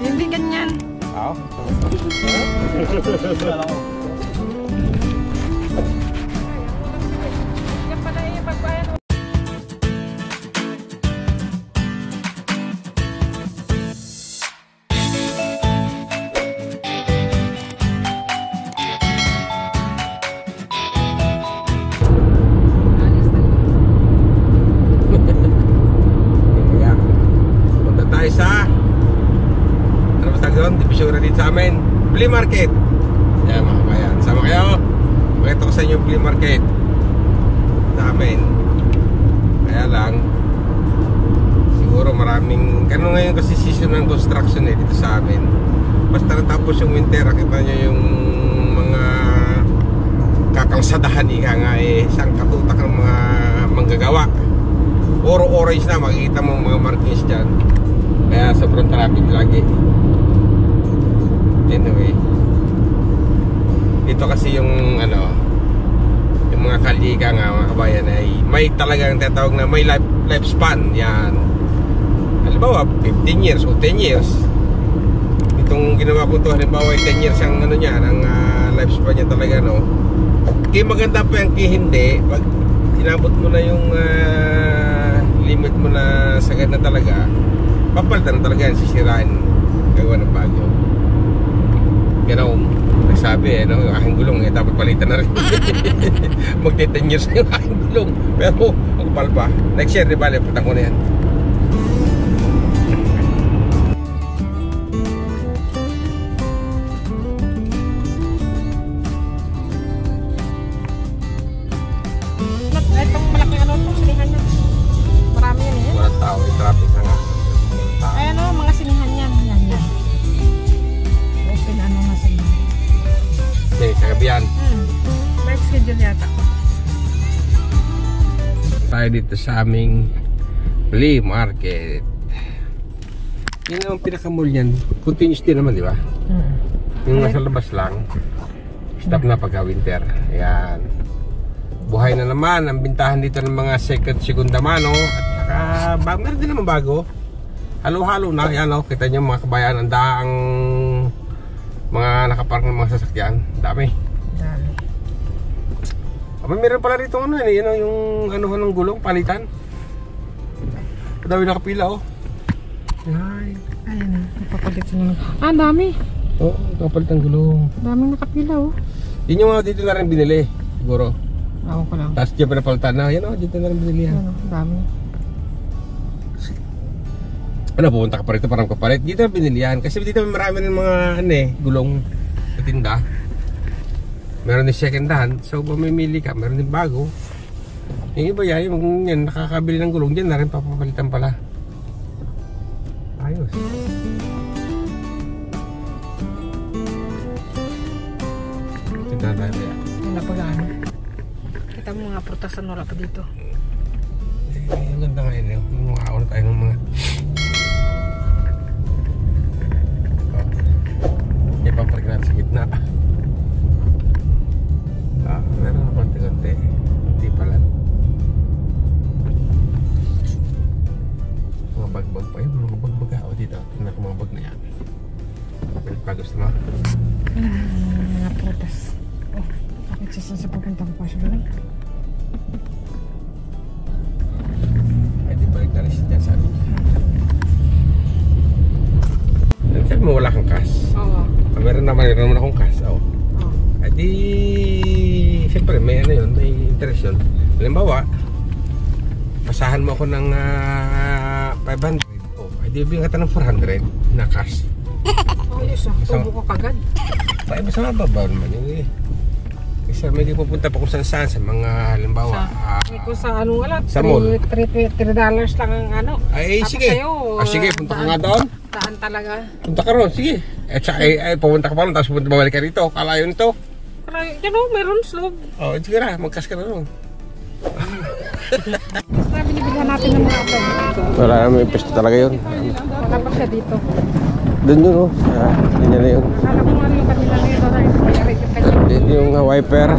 Hindi ganyan. Oo. Yan pala yung pagbayan. Divisoria dito sa amin, flea market. Yan mga kabayan, sama kayo. Pakita ko sa inyo yung flea market sa amin. Kaya lang siguro maraming ganun ngayon kasi season ng construction dito sa amin. Basta natapos yung winter, kita nyo yung mga kakalsadahan ika nga isang katutak ng mga manggagawa. Orange na, makikita mo mga markings dyan. Kaya sobrang traffic lagi. Anyway, ito kasi yung yung mga kalika nga mga kabayan ay may talagang tatawag na may lifespan. Yan, halimbawa 15 years o 10 years. Itong ginawa ko to halimbawa 10 years ang niya, ang lifespan niya talaga, no. Kaya maganda pa yan, kaya hindi pag inabot mo na yung limit mo na sagad na talaga, papalitan na talaga yan, sisirain, gawa ng bago. Gano'n, nagsabi yung aking gulong dapat palitan na rin. Magti-10 years na yung aking gulong. Pero ako palpa, next year di bale, putang ko na yan. Itong malaking itong sinihan niya. Marami yan eh. Walang tao, yung traffic na nga. Ayan mga sinihan yan. Yan. Open na sinihan. Okay, kagabihan. May schedule yata. Tayo dito sa aming flea market. Yan ang pinaka-mall yan. Continuous din naman, di ba? Yung nasa labas lang. Stop na pagka-winter. Ayan. Buhay na naman ang bintahan dito ng mga segunda mano. At saka, meron din naman bago. Halo-halo na. Yan kita nyo mga kabayan. Ang daang mga nakapark ng mga sasakyan. Dami. Meron pala rito yung ng gulong, palitan. Dami nakapila Ay. Ayan na, napapalit na. Dami. Oo, nakapalit ang gulong. Daming nakapila Yun yung dito na rin binili, siguro. Ako ko lang. Tapos dyan pa napalitan na, dito na rin binili yan. Dami. Pupunta ka pa rito parang kapalit. Dito na binili yan, kasi dito marami ng mga gulong sa tinda. Meron din second hand, so mamimili ka, meron din bago. Yung iba yan, nakakabili ng gulong dyan na rin papapalitan pala. Ayos. Tignan tayo yan. Wala pa gaano. Kita mo mga prutasan, wala pa dito. Ang ganda nga yun, yung makaon tayo ng mga ipaparik natin sa gitna. Meron na konti-konti. Hindi pala. Mga bag-bag pa yun. Mga bag-bag ako dito. Tingnan ko mga bag na yan. Pagos na. Mga prutas. Bakit sa pupuntang pa siya doon? Ay, di balik na rin siya dyan sa amin. Sabi mo wala kang cash? Oo. Meron naman akong cash. Ay di siyempre may may interest yun. Halimbawa, pasahan mo ako ng 500. Ay di bigyan ka ng 400 na cash. Yes, tubo ka kagad. Ay basta mababaw naman yun Kasi may pupunta pa kung saan sa mga halimbawa kung sa sa mall. $3 lang ang Ay sige. Sige, punta ka nga doon. Daan talaga. Punta ka ron, sige. Pupunta ka pa ron, tapos babalik ka rito. Kalayo nito. Meron slope. Sige na, mag-cash ka na ron. Basta binibilihan natin ng mga ito. Wala naman yung pesto talaga yun. Wala pa siya dito. Doon yun ganyan na yun. Akala ko yung kanila na yun. Dito yung wiper.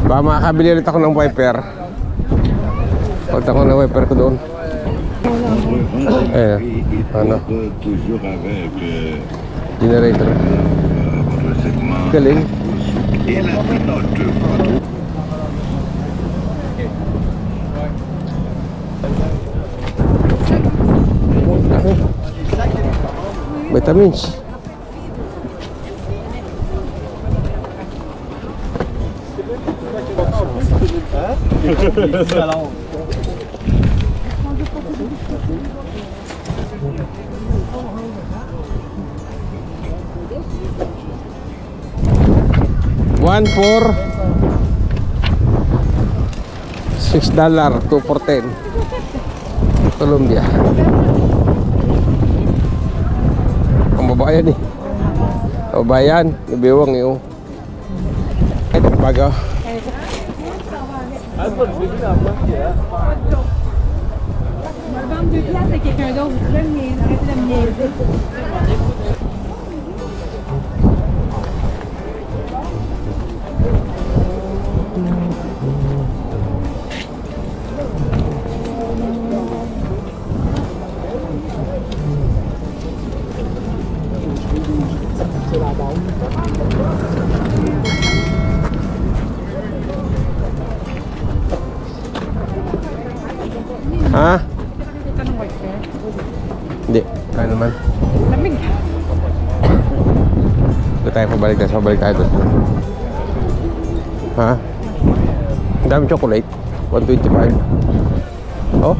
Baka makakabili ulit ako ng wiper. Pagta ko ng wiper ko doon. Ano? Toujours avec Generator. votre segment Galing. et la pinotte. Vitamins. One for $6, 2 for 10. Colombia. Ang babayan eh. Babayan, ibiwang yun. Ay, bago. C'est quelqu'un d'autre. Le mien, arrête de me niaiser. Ha? Ito ng white bear. Hindi. Kaya naman. Lamig. Ito tayo pabalik tayo. Pabalik tayo doon. Ha? Ang dami chocolate. 125. Oh?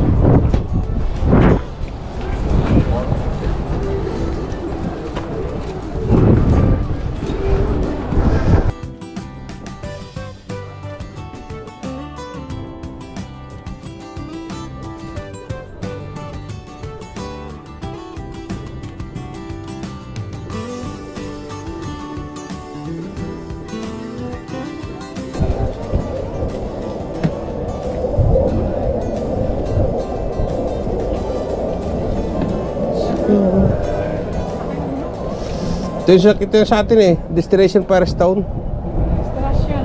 Ito yung sa atin eh. Destination Paris Town. Station.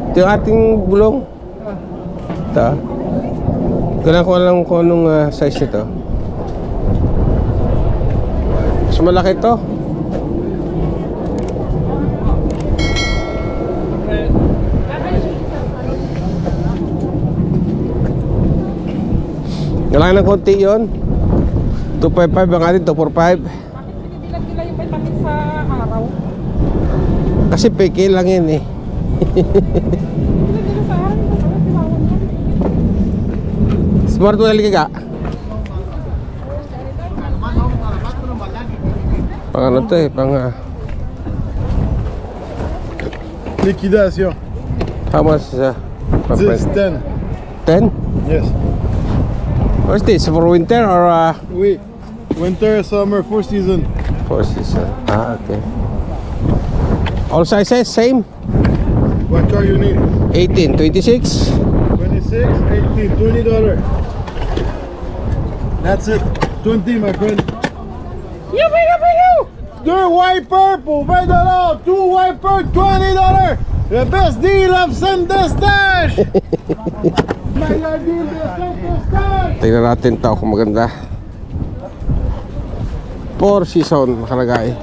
Ito yung ating bulong. Ito. Kailangan ko lang kung anong size nito. Mas malaki ito. Kailangan ng konti yun. 255 ang atin, 245. Bakit pinibilang nila yung vitamin sa araw? Kasi peke lang yan eh. Pinibilang nila sa araw. Tilawan mo. Smart well ka. Pang ano to eh, pang Liquidation. how much pang 10. 10? Yes. What's this? For winter or Oui. Winter, summer, 4 season. for season? Ah, okay. All sizes, same? What car you need? 18, 26? 26, 18, $20. That's it. 20, my friend. Deux wiper pour $20. Two wiper, $20. The best deal of Saint-Eustache. Meilleur deal de Saint-Eustache. Tingnan natin to kung maganda. 4 season nakalagay.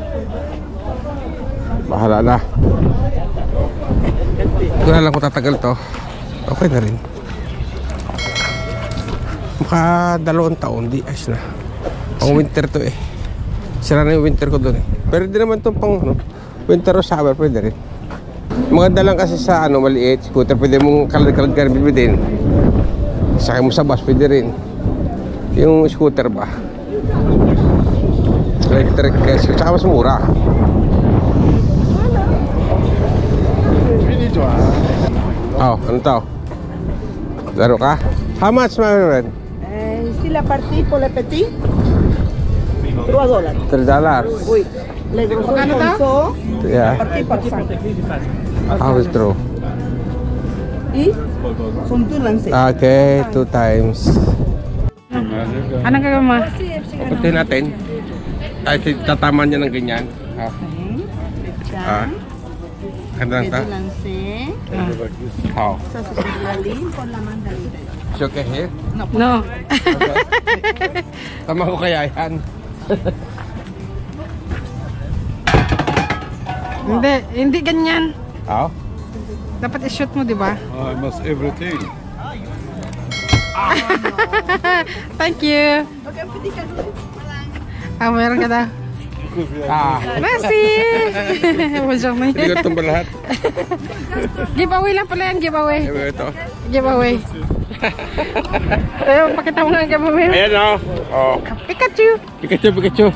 Bahala na. Kung lang kung tatagal to, okay na rin. Mukha 2 taon, di ayos na. Pang winter to eh. Sira na yung winter ko doon eh. Pero di naman to pang winter o summer, pwede rin. Maganda lang kasi sa maliit scooter, pwede mong kalad-kalad ka rin bibitin. Sakay mo sa bus, pwede rin. Yung scooter ba, electric kasi, tsaka mas mura. Oh, ano to? Laro ka? How much, my friend? Ici la partie pour le petit, $3. $3. Oui. Les gros sont Yeah. partie par 5. How is true? Et sont tous lancés. Okay, 2 times. Anong gagawin mo? Pagpuntahin natin. Ay, tataman niya ng ganyan. Ah. Ça, Ganda lang les ta. deux lancés. How? Sa susunod con la mandarina. It's okay here? No. Okay. Tama ko kaya yan. Hindi ganyan. How? Dapat i-shoot mo, di ba? I must everything. Thank you. Meron ka daw. Merci. Bonjour na Hindi ko itong ba lahat? Giveaway lang pala yan, giveaway. Ito. Giveaway. Ayun, pakita mo nga ang giveaway. Ayan o. Oh. Pikachu. Pikachu.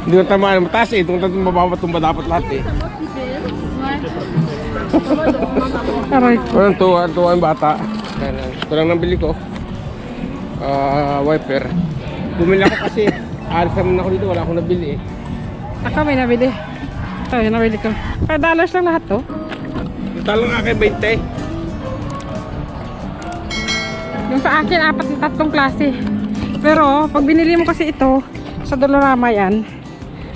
Hindi ko tamaan. Mataas eh. Itong mababa tumba dapat lahat eh. Aray. Walang tuwa yung bata. Ito lang nabili ko. Wiper. Bumili ako kasi alis naman ako dito. Wala akong nabili eh. Ako may nabili. Ito, yung nabili ko. $5 lang lahat to. Ito lang nga kay 20. Yung sa akin, 4 na 3 klase. Pero, pag binili mo kasi ito, sa Dollarama yan,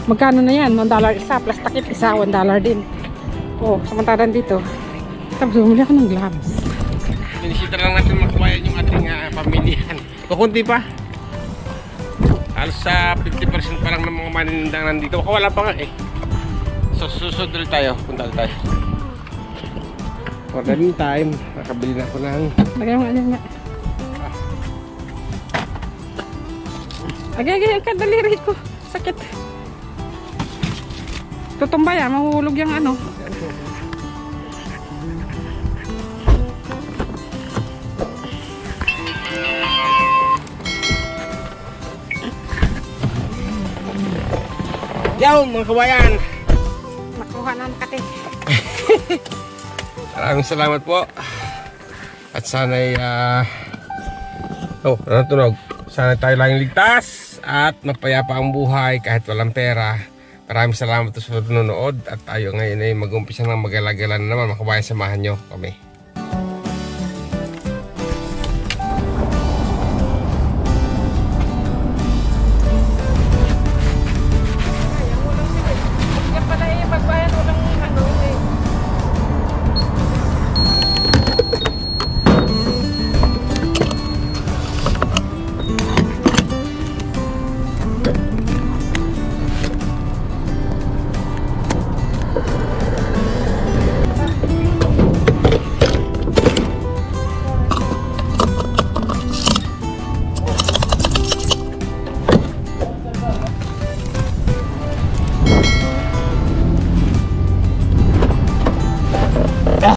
magkano na yan? $1 isa, plus takip isa, $1 din. Oh, samantalan dito. Tapos bumili ako ng gloves. Sinisita lang natin makuwayan yung ating pamilihan. Kukunti pa. Halos sa 50% pa lang ng mga manindang nandito. Baka wala pa nga eh. So susunod ulit tayo. Punta ulit tayo. For the meantime, nakabili na ako ng... Lagay mo nga. Agay, ang kadaliri ko. Sakit. Tutumba yan, mahuhulog yung ano. Yaw mga kabayan! Nakuha na Makati. Maraming salamat po. At sana'y ano tunog? Sana tayo lang ligtas at mapayapa ang buhay kahit walang pera. Maraming salamat sa panonood at tayo ngayon ay mag-umpisa ng magalagalan naman. Mga kabayan, samahan nyo kami.